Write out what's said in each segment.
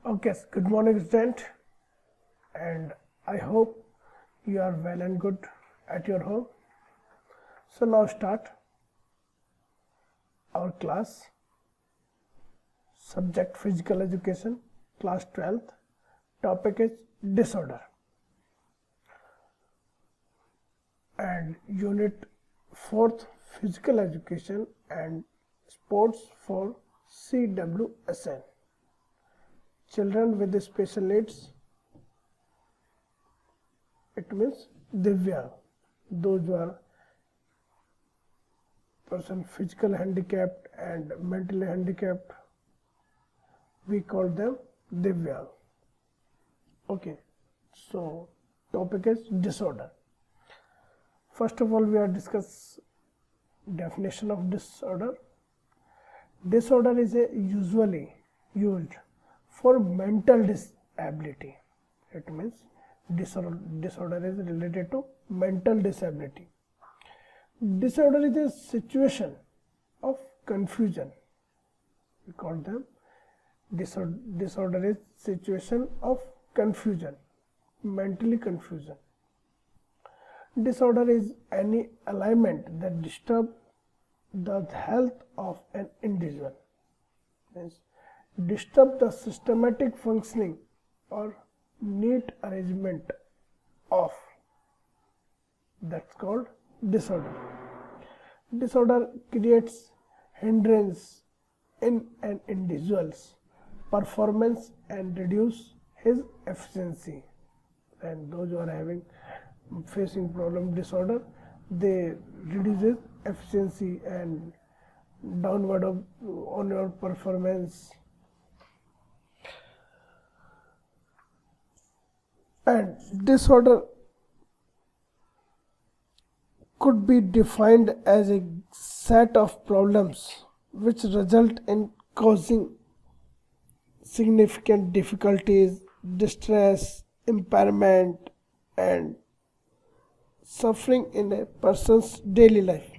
Okay, good morning student, and I hope you are well and good at your home. So now start our class. Subject physical education, class 12th. Topic is disorder. And unit 4th physical education and sports for CWSN. Children with special needs, it means DVM. Those who are person physically handicapped and mentally handicapped, we call them DVM. Okay, so topic is disorder. First of all, we are discuss definition of disorder. Disorder is usually used for mental disability. It means disorder is related to mental disability. Disorder is a situation of confusion. We call them disorder is situation of confusion, mentally confusion. Disorder is any alignment that disturbs the health of an individual. Means disturb the systematic functioning or neat arrangement of, that's called disorder. Disorder creates hindrance in an individual's performance and reduce his efficiency. And those who are facing problem disorder, they reduce his efficiency and downward on your performance. And disorder could be defined as a set of problems which result in causing significant difficulties, distress, impairment, and suffering in a person's daily life.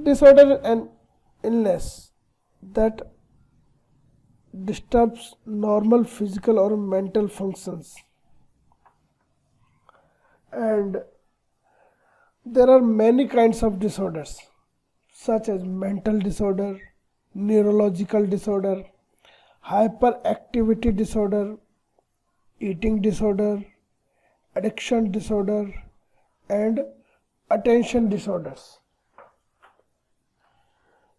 Disorder and illness that disturbs normal physical or mental functions. And there are many kinds of disorders such as mental disorder, neurological disorder, hyperactivity disorder, eating disorder, addiction disorder, and attention disorders.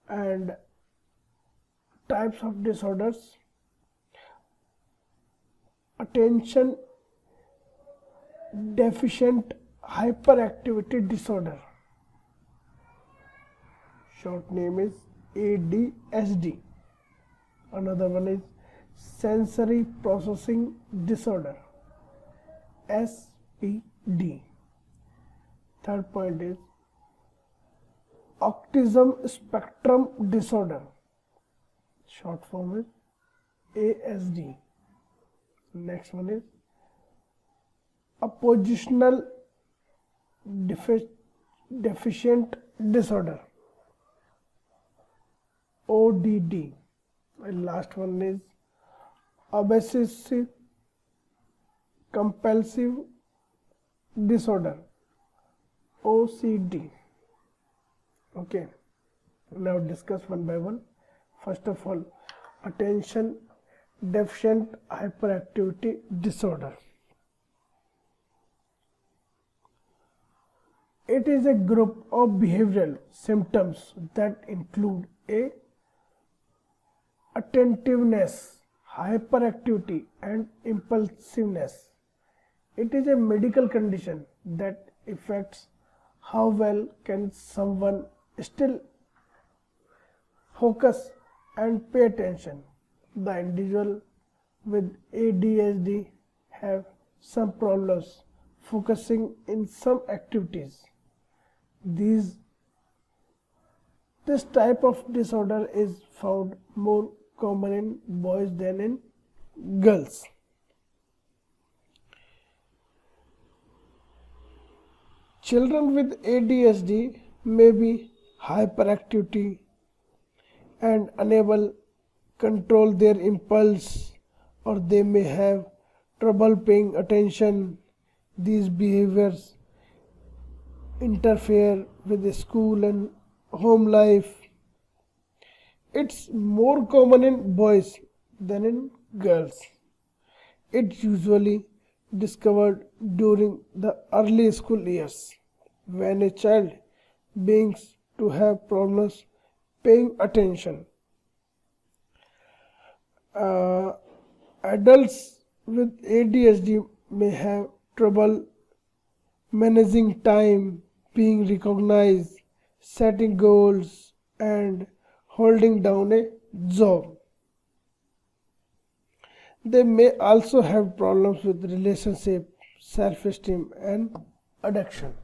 And types of disorders: attention deficient hyperactivity disorder, short name is ADHD. Another one is sensory processing disorder, SPD. Third point is Autism Spectrum Disorder, short form is ASD. Next one is oppositional deficient disorder, ODD. And last one is obsessive-compulsive disorder, OCD. Okay, now discuss one by one. First of all, attention deficient hyperactivity disorder. It is a group of behavioral symptoms that include attentiveness, hyperactivity, and impulsiveness. It is a medical condition that affects how well can someone still focus and pay attention. The individual with ADHD have some problems focusing in some activities. This type of disorder is found more common in boys than in girls. Children with ADHD may be hyperactivity and unable control their impulse, or they may have trouble paying attention. These behaviors interfere with the school and home life. It's more common in boys than in girls. It's usually discovered during the early school years when a child begins to have problems paying attention. Adults with ADHD may have trouble managing time, being recognized, setting goals, and holding down a job. They may also have problems with relationship, self-esteem, and addiction.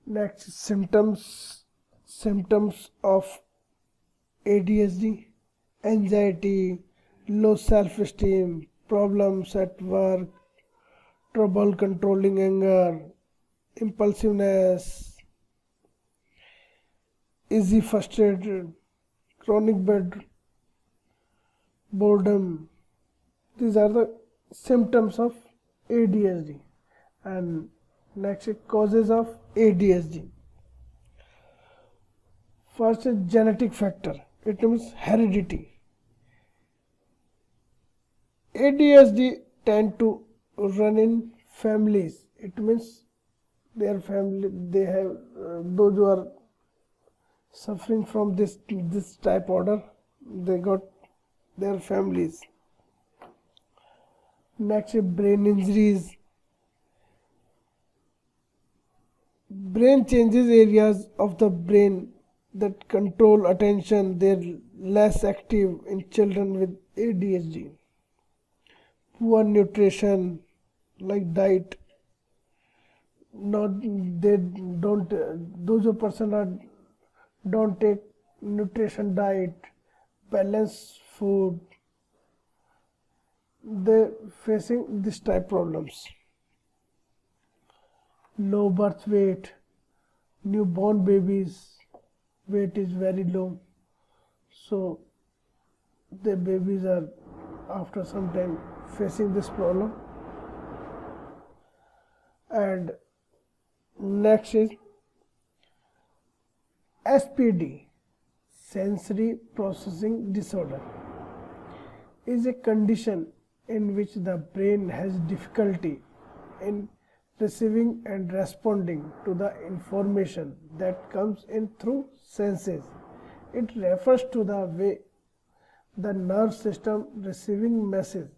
Next, symptoms of ADHD: anxiety, low self-esteem, problems at work, trouble controlling anger, impulsiveness, easy frustrated, chronic boredom. These are the symptoms of ADHD. And next is causes of ADHD. First is genetic factor. It means heredity. ADHD tend to run in families. It means their family, they have those who are suffering from this type order, they got their families. Next is brain injuries. Brain changes areas of the brain that control attention. They're less active in children with ADHD. Poor nutrition, like diet, not they don't those who person are don't take nutrition diet, balanced food, they're facing this type problems. Low birth weight, newborn babies weight is very low, so the babies are after some time facing this problem. And next is SPD, sensory processing disorder, is a condition in which the brain has difficulty in receiving and responding to the information that comes in through senses. It refers to the way the nerve system receiving message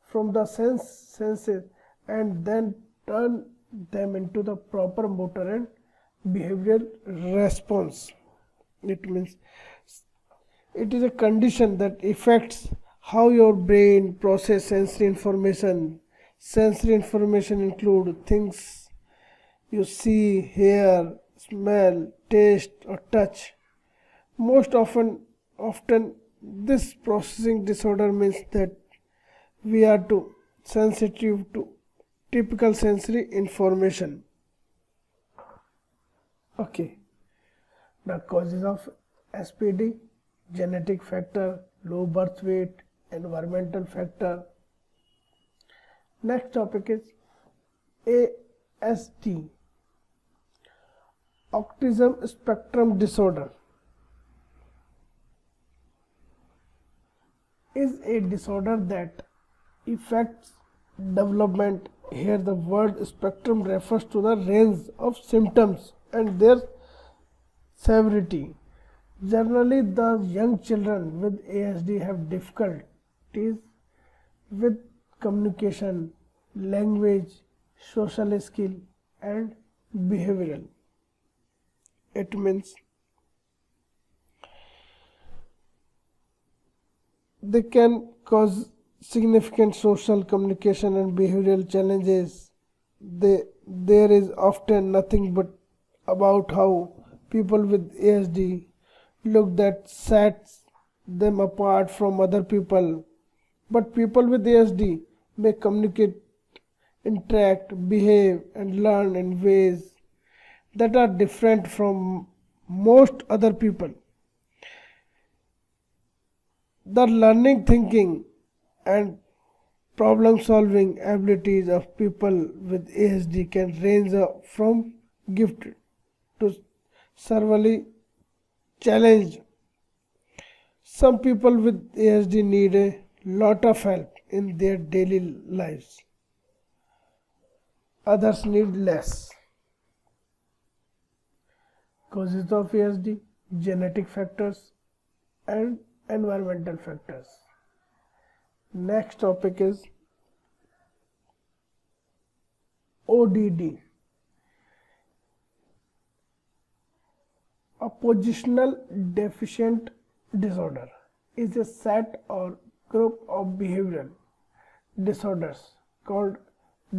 from the senses and then turn them into the proper motor and behavioral response. It means it is a condition that affects how your brain processes sensory information. Sensory information include things you see, hear, smell, taste, or touch. Most often this processing disorder means that we are too sensitive to typical sensory information. Okay, the causes of SPD: genetic factor, low birth weight, environmental factor. Next topic is ASD, Autism Spectrum Disorder, is a disorder that affects development. Here the word spectrum refers to the range of symptoms and their severity. Generally, the young children with ASD have difficulties with communication, language, social skill, and behavioral. It means they can cause significant social, communication, and behavioral challenges. There is often nothing but about how people with ASD look that sets them apart from other people. But people with ASD may communicate, interact, behave, and learn in ways that are different from most other people. The learning, thinking, and problem solving abilities of people with ADHD can range from gifted to severely challenged. Some people with ADHD need a lot of help in their daily lives. Others need less. Causes of ADHD, genetic factors and environmental factors. Next topic is ODD, oppositional deficient disorder, is a set or group of behavioral disorders called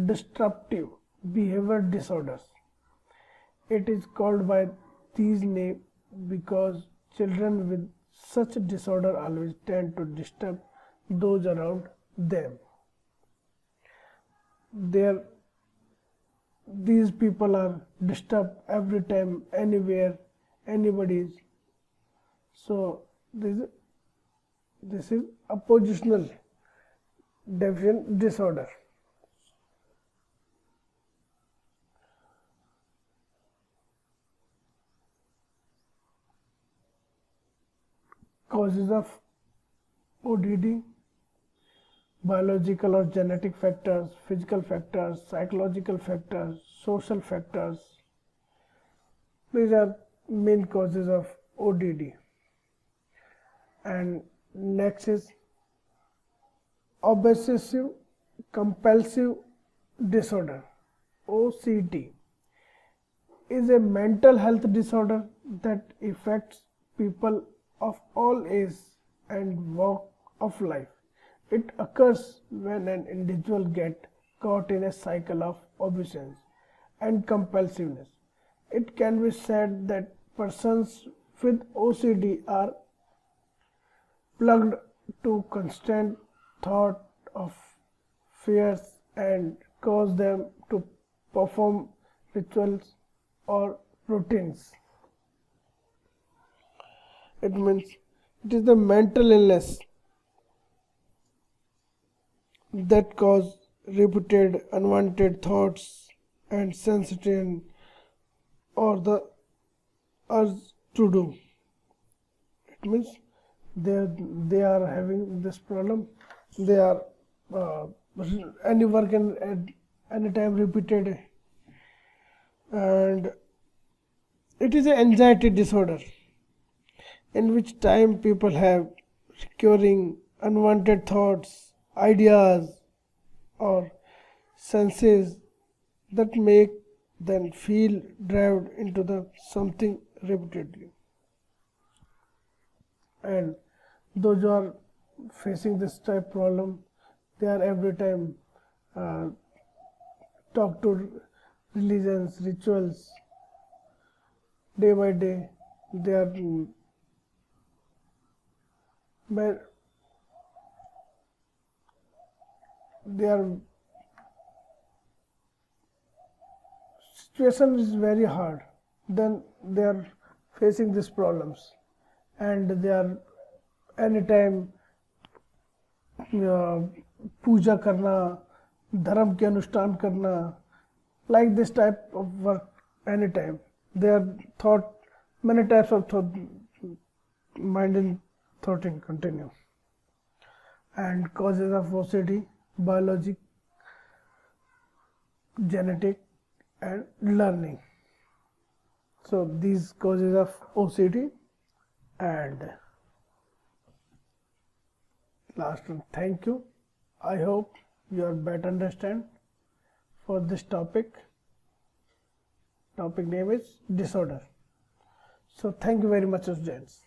disruptive behavior disorders. It is called by these names because children with such disorder always tend to disturb those around them. These people are disturbed every time, anywhere, anybody is. So this is oppositional deficient disorder. Causes of ODD: biological or genetic factors, physical factors, psychological factors, social factors. These are main causes of ODD. And next is obsessive-compulsive disorder, OCD, is a mental health disorder that affects people of all ages and walk of life. It occurs when an individual gets caught in a cycle of obsessions and compulsiveness. It can be said that persons with OCD are plugged to constant thought of fears and cause them to perform rituals or routines. It means it is the mental illness that cause repeated unwanted thoughts and sensation or the urge to do. It means they are having this problem. They are any work at any time repeated, and it is an anxiety disorder in which time people have recurring unwanted thoughts, ideas, or senses that make them feel driven into the something repeatedly. And those who are facing this type problem, they are every time talk to religions, rituals, day by day. They are situation is very hard. Then they are facing these problems, and they are anytime पूजा करना, धर्म के अनुष्ठान करना, like this type of work anytime. They are thought many types of thought, mind and thoughting continue. And causes of OCD: biologic, genetic, and learning. So these causes of OCD. And last one, thank you. I hope you are better understand for this topic. Topic name is disorder. So thank you very much, students.